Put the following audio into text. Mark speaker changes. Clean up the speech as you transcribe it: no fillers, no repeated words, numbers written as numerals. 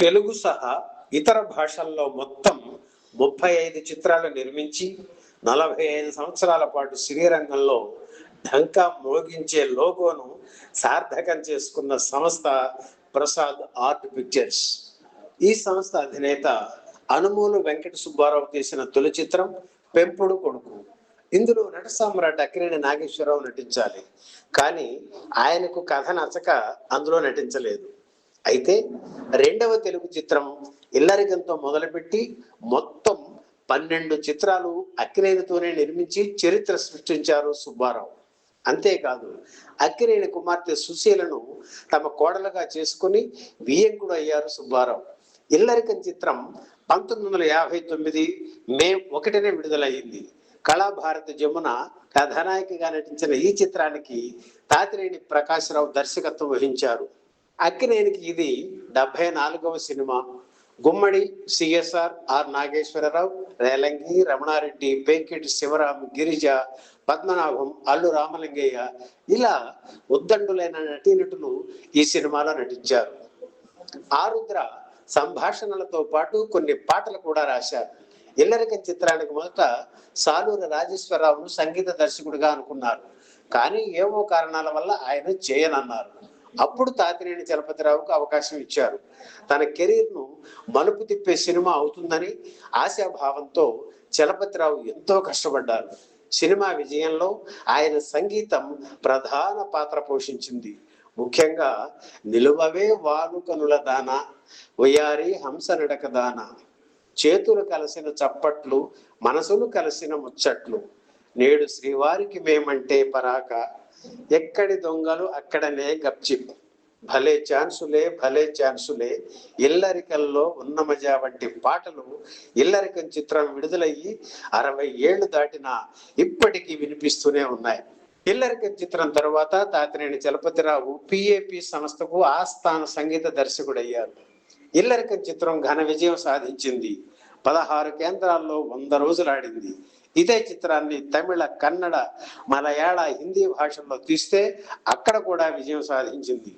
Speaker 1: తెలుగు సహా ఇతర భాషల్లో మొత్తం 35 చిత్రాలు నిర్మించి 45 సంవత్సరాల పాటు శ్రీరంగంలో ఢంకా మోగించే లోగోను సార్థకం చేసుకున్న సంస్థ ప్రసాద్ ఆర్ట్ పిక్చర్స్. ఈ సంస్థ అధినేత అనుమూలు వెంకట సుబ్బారావు తీసిన తొలి చిత్రం పెంపుడు కొడుకు. ఇందులో నట సామ్రాట్ అక్కినేని నాగేశ్వరరావు నటించాలి, కానీ ఆయనకు కథ నచ్చక అందులో నటించలేదు. అయితే రెండవ తెలుగు చిత్రం ఇల్లరికంతో మొదలుపెట్టి మొత్తం 12 చిత్రాలు అక్కినేనితోనే నిర్మించి చరిత్ర సృష్టించారు సుబ్బారావు. అంతేకాదు, అక్కినేని కుమార్తె సుశీలను తమ కోడలుగా చేసుకుని వియ్యంకుడు అయ్యారు సుబ్బారావు. ఇల్లరికం చిత్రం 1959 మే 1న విడుదలయ్యింది. కళాభారతి జమున కథానాయికగా నటించిన ఈ చిత్రానికి తాతినేని ప్రకాశ్రావు దర్శకత్వం వహించారు. అక్కినేనికి ఇది 74వ సినిమా. గుమ్మడి, సిఎస్ఆర్, ఆర్ నాగేశ్వరరావు, రేలంగి, రమణారెడ్డి, వెంకటి, శివరాం, గిరిజ, పద్మనాభం, అల్లు రామలింగయ్య ఇలా ఉద్దండులైన నటీనటులు ఈ సినిమాలో నటించారు. ఆరుద్ర సంభాషణలతో పాటు కొన్ని పాటలు కూడా రాశారు. ఇల్లరికం చిత్రానికి మొదట సాలూరి రాజేశ్వరరావును సంగీత దర్శకుడిగా అనుకున్నారు, కానీ ఏవో కారణాల వల్ల ఆయన చేయనన్నారు. అప్పుడు తాతినేని చలపతిరావుకు అవకాశం ఇచ్చారు. తన కెరీర్ను మలుపు తిప్పే సినిమా అవుతుందని ఆశాభావంతో చలపతిరావు ఎంతో కష్టపడ్డారు. సినిమా విజయంలో ఆయన సంగీతం ప్రధాన పాత్ర పోషించింది. ముఖ్యంగా నిలువవే వాలు కనుల దాన, వయారి హంస నడక దాన, చేతులు కలిసిన చప్పట్లు, మనసులు కలిసిన ముచ్చట్లు, నేడు శ్రీవారికి మేమంటే పరాక, ఎక్కడి దొంగలు అక్కడనే గప్చిప్, భలే ఛాన్సులే భలే ఛాన్సులే, ఇల్లరికల్లో ఉన్న మజా వంటి పాటలు ఇల్లరికం చిత్రం విడుదలయ్యి 60 ఏళ్లు దాటినా ఇప్పటికీ వినిపిస్తూనే ఉన్నాయి. ఇల్లరికం చిత్రం తరువాత తాతినేని చలపతిరావు పిఏపి సంస్థకు ఆస్థాన సంగీత దర్శకుడయ్యారు. ఇల్లరికం చిత్రం ఘన విజయం సాధించింది. 16 కేంద్రాల్లో 100 రోజులు ఆడింది. ఇదే చిత్రాన్ని తమిళ, కన్నడ, మలయాళ, హిందీ భాషల్లో తీస్తే అక్కడ కూడా విజయం సాధించింది.